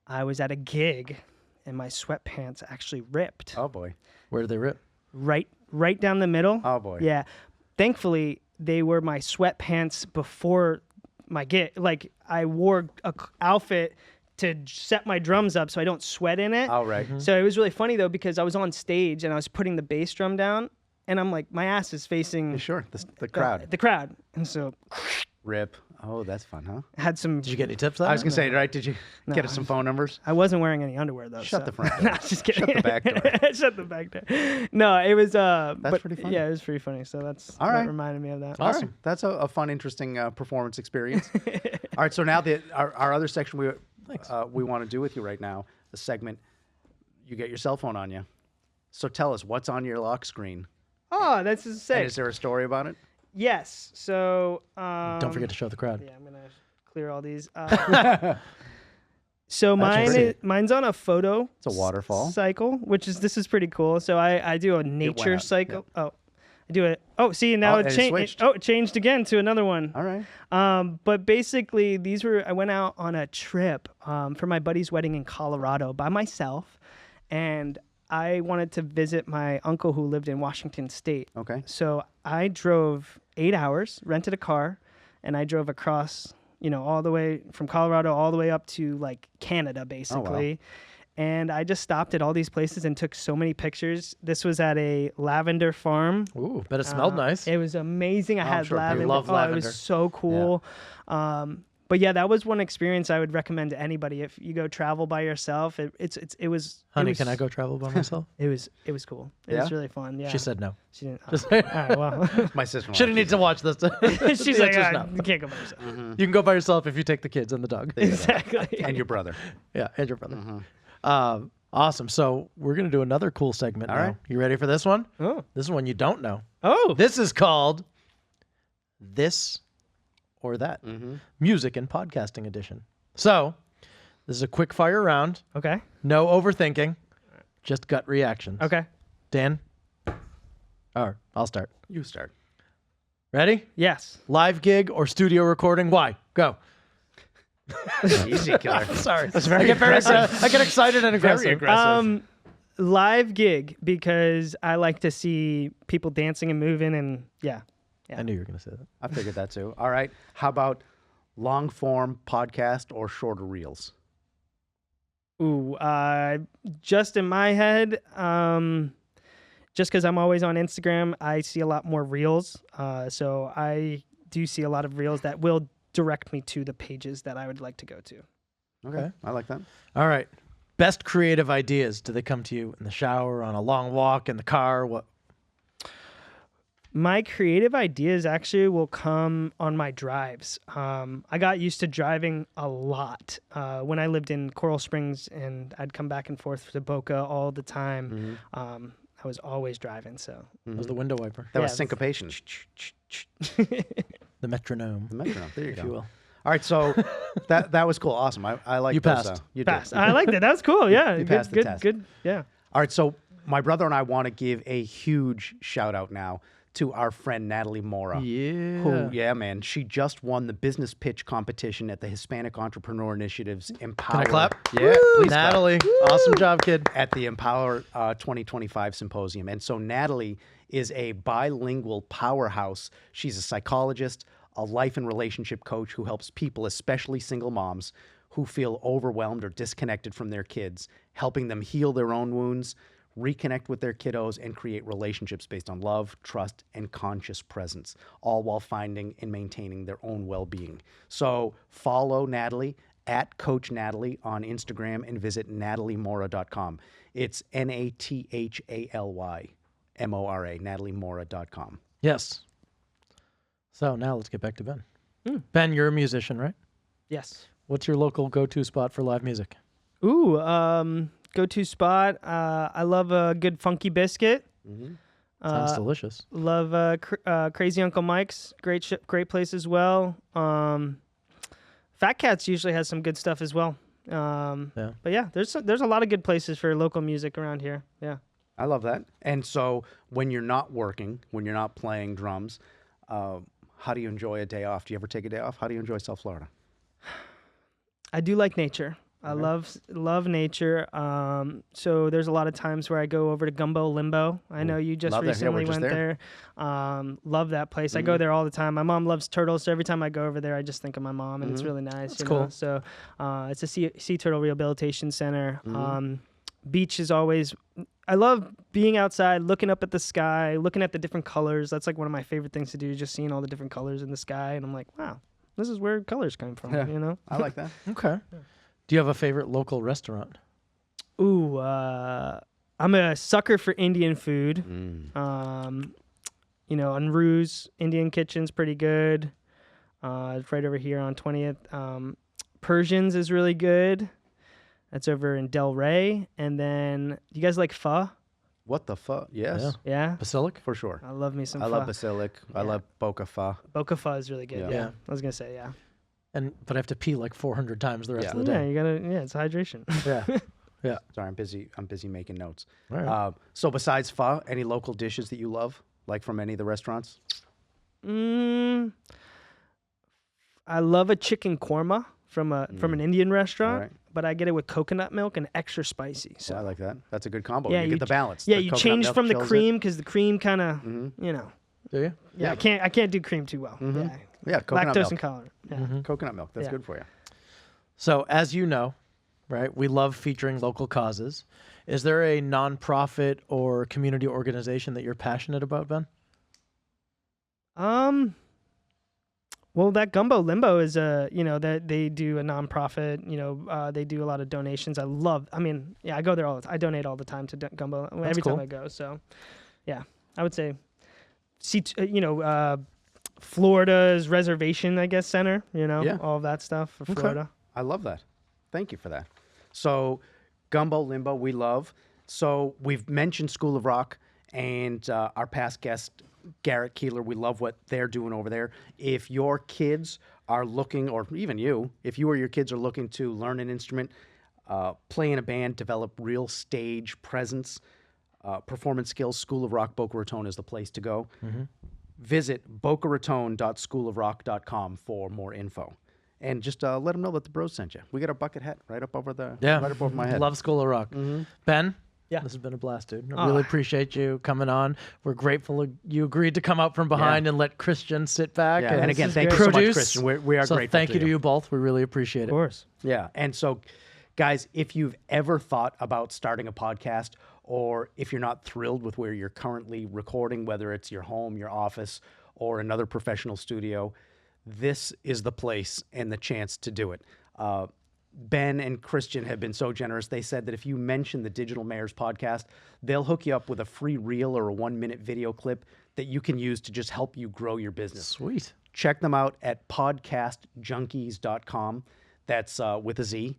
I was at a gig and my sweatpants actually ripped Oh boy. Where did they rip? right down the middle. Oh boy. Yeah. Thankfully, they were my sweatpants before my gig. Like, I wore a outfit to set my drums up so I don't sweat in it. All right. So it was really funny though, because I was on stage and I was putting the bass drum down, and I'm like, my ass is facing Yeah, sure. The crowd. The crowd, and so Rip. Oh, that's fun, huh? I had some. Did you get any tips? On I was that? gonna say, right? Did you get us some phone numbers? I wasn't wearing any underwear though. Shut so. the front door. No, just kidding. Shut the back door. Shut the back door. No, it was. That's pretty funny. Yeah, it was pretty funny. So that's All that right. reminded me of that. All right. Awesome. That's a fun, interesting performance experience. All right. So now our other section we want to do with you right now, the segment, you get your cell phone on you. So tell us what's on your lock screen. Oh, that's just sick. And is there a story about it? Yes. So. Don't forget to show the crowd. Yeah, I'm gonna clear all these. So pretty. mine's on a photo. It's a waterfall. Cycle, this is pretty cool. So I do a nature up. cycle. Oh, I do it. Oh, see now and it it changed. switched. It changed again to another one. All right. But basically I went out on a trip for my buddy's wedding in Colorado by myself, and I wanted to visit my uncle who lived in Washington State. Okay. So I drove 8 hours, rented a car, and I drove across, all the way from Colorado all the way up to like Canada, basically. Oh, wow. And I just stopped at all these places and took so many pictures. This was at a lavender farm. Ooh, bet it smelled nice. It was amazing. I had sure. lavender. You love It lavender. was so cool. But yeah, that was one experience I would recommend to anybody. If you go travel by yourself, it was. Honey, can I go travel by myself? It was cool. It was really fun. Yeah. She said no. She didn't. Just all right. Well, My sister. she didn't need to watch this. she's The like, answer's no. you can't go by yourself. You can go by yourself if you take the kids and the dog. Exactly. And your brother. Yeah, and your brother. Awesome. So we're going to do another cool segment All now. right. You ready for this one? Oh. This is one you don't know. Oh. This is called This or That. Music and Podcasting Edition. So this is a quick fire round. Okay. No overthinking. Just gut reactions. Okay. Dan? All right, I'll start. You start. Ready? Yes. Live gig or studio recording? Why? Go. Easy, killer. Sorry. That's very aggressive. I get excited and aggressive. Very aggressive. Live gig because I like to see people dancing and moving, and yeah. I knew you were going to say that. I figured that too. All right. How about long form podcast or shorter reels? Ooh, just in my head, just because I'm always on Instagram, I see a lot more reels. So I do see a lot of reels that will direct me to the pages that I would like to go to. Okay. I like that. All right. Best creative ideas. Do they come to you in the shower, on a long walk, in the car? What? My creative ideas actually will come on my drives. I got used to driving a lot when I lived in Coral Springs, and I'd come back and forth to Boca all the time. I was always driving, so. It was the window wiper. That Yeah. was syncopation. The metronome. The metronome. There you if go. you will. All right. So that was cool. Awesome. I like You those, passed. you Fast. did. I liked it. That was cool. Yeah. You good, passed the good, test. good. Yeah. All right. So my brother and I want to give a huge shout out now to our friend Natalie Mora. Yeah. Who, yeah, man, she just won the business pitch competition at the Hispanic Entrepreneur Initiative's Empower. Can I clap? Yeah, Woo! please clap. Natalie. Awesome job, kid. At the Empower 2025 symposium. And so Natalie is a bilingual powerhouse. She's a psychologist, a life and relationship coach who helps people, especially single moms, who feel overwhelmed or disconnected from their kids, helping them heal their own wounds, reconnect with their kiddos, and create relationships based on love, trust, and conscious presence, all while finding and maintaining their own well-being. So follow Natalie at Coach Natalie on Instagram and visit nataliemora.com. It's NATHALYMORA, nataliemora.com. Yes. So now let's get back to Ben. Ben, you're a musician, right? Yes. What's your local go-to spot for live music? Ooh, go-to spot. I love a good funky biscuit. Sounds delicious. Love Crazy Uncle Mike's. Great place as well. Fat Cats usually has some good stuff as well. Yeah. But yeah, there's a lot of good places for local music around here. Yeah. I love that. And so when you're not working, when you're not playing drums, how do you enjoy a day off? Do you ever take a day off? How do you enjoy South Florida? I do like nature. I love nature. So there's a lot of times where I go over to Gumbo Limbo. I know you just love that. Yeah, we're recently just went there. there. Love that place. I go there all the time. My mom loves turtles, so every time I go over there, I just think of my mom, and it's really nice. That's cool. So it's a sea turtle rehabilitation center. Beach is always. I love being outside, looking up at the sky, looking at the different colors. That's like one of my favorite things to do, just seeing all the different colors in the sky, and I'm like, wow, this is where colors come from. Yeah. You know. I like that. Okay. Do you have a favorite local restaurant? Ooh, I'm a sucker for Indian food. Unru's Indian Kitchen's pretty good. It's right over here on 20th. Persian's is really good. That's over in Del Rey. And then, you guys like pho? What the fuck? Yes, Yeah? Basilic? for sure. I love me some I pho. love basilic. I love boca pho. Boca pho is really good. Yeah. Yeah. I was going to say, yeah. But I have to pee like 400 times the rest of the Yeah, day. you gotta. Yeah, it's hydration. Yeah. Yeah. Sorry, I'm busy making notes. All right. So besides pho, any local dishes that you love, like from any of the restaurants? I love a chicken korma from an Indian restaurant, Right. but I get it with coconut milk and extra spicy. So So I like that. That's a good combo. Yeah, you get the balance. yeah, The you coconut change milk from the chills it. cream because the cream kind of, you know. Do you? Yeah, I can't do cream too well. Yeah, Yeah, coconut lactose milk. intolerant. Yeah. Coconut milk. That's Yeah. good for you. So, as you know, right, we love featuring local causes. Is there a nonprofit or community organization that you're passionate about, Ben? Well, that Gumbo Limbo is that they do a nonprofit. They do a lot of donations. I go there all the time. I donate all the time to Gumbo every cool. time I go. So, yeah, I would say, Florida's reservation, I guess, center. Yeah. All of that stuff for Florida. I love that. Thank you for that. So, Gumbo Limbo, we love. So, we've mentioned School of Rock and our past guest, Garrett Keeler. We love what they're doing over there. If your kids are looking, or even you, if you or your kids are looking to learn an instrument, play in a band, develop real stage presence, performance skills, School of Rock Boca Raton is the place to go. Visit bocaraton.schoolofrock.com for more info. And just let them know that the bros sent you. We got a bucket hat right up over my head. Love School of Rock. Ben? Yeah. This has been a blast, dude. I really appreciate you coming on. We're grateful you agreed to come out from behind and let Christian sit back. Yeah. And again, is thank you great. so much, produce. Christian. We are So grateful thank you to you both. We really appreciate Of it. course. Yeah. And so, guys, if you've ever thought about starting a podcast, or if you're not thrilled with where you're currently recording, whether it's your home, your office, or another professional studio, this is the place and the chance to do it. Ben and Christian have been so generous. They said that if you mention the Digital Mayors podcast, they'll hook you up with a free reel or a 1-minute video clip that you can use to just help you grow your business. Sweet. Check them out at podcastjunkeez.com. That's with a Z.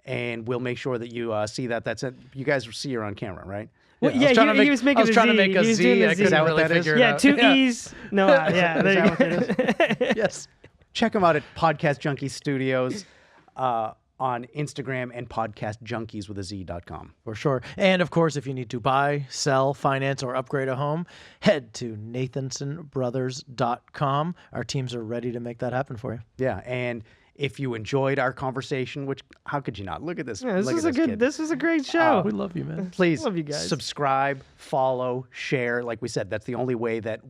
And we'll make sure that you see that. That's it. You guys see her on camera, right? Well, I was trying to he make- was making I was a trying to Z. make a He was Z. doing the I Z. couldn't what really that is? figure it Yeah, out. 2 E's. No, yeah. There you go. Yes. Check them out at Podcast Junkeez Studios on Instagram and podcastjunkeez.com. For sure. And of course, if you need to buy, sell, finance, or upgrade a home, head to nathansonbrothers.com. Our teams are ready to make that happen for you. Yeah, and if you enjoyed our conversation, which how could you not? Look at this. Yeah, Look at kid. This was a great show. We love you, man. Please Love you guys. subscribe, follow, share. Like we said, that's the only way that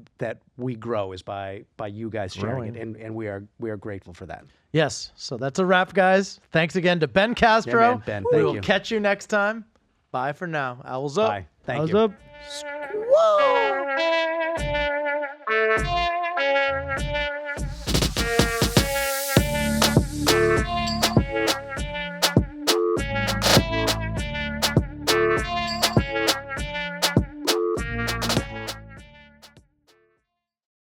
we grow is by you guys sharing it, and we are grateful for that. Yes. So that's a wrap, guys. Thanks again to Ben Castro. Yeah, man, Ben, we thank will you. catch you next time. Bye for now. Owls up. Bye. Thank How's you. up? Whoa.